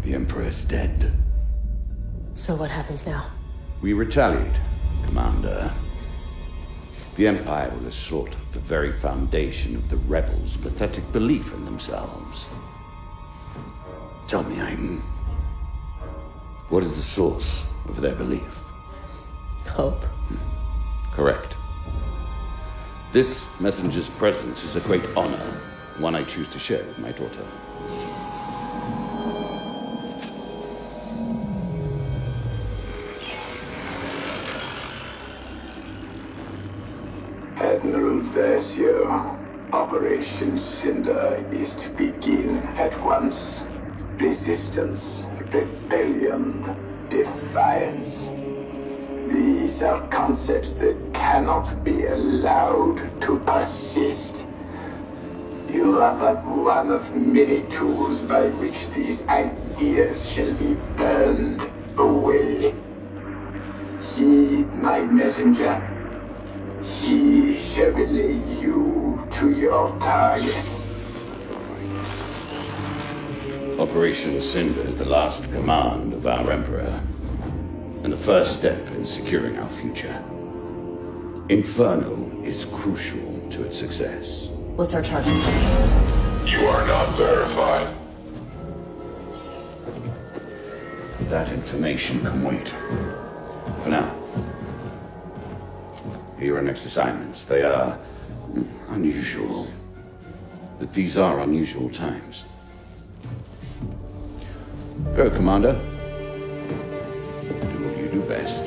The Emperor is dead. So what happens now? We retaliate, Commander. The Empire will assault the very foundation of the rebels' pathetic belief in themselves. Tell me, Aiden, what is the source of their belief? Hope. Correct. This messenger's presence is a great honor, one I choose to share with my daughter. Admiral Versio, Operation Cinder is to begin at once. Resistance, rebellion, defiance. These are concepts that cannot be allowed to persist. You are but one of many tools by which these ideas shall be burned away. Heed my messenger. He shall relay you to your target. Operation Cinder is the last command of our Emperor, and the first step in securing our future. Inferno is crucial to its success. What's our target? You are not verified. That information can wait. For now. Here are next assignments. They are unusual. But these are unusual times. Go, Commander. Do what you do best.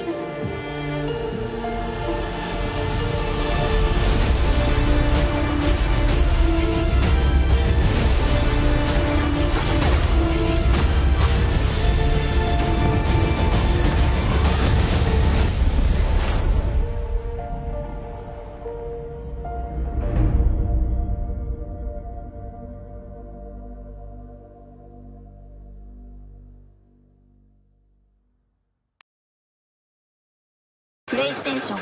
PlayStation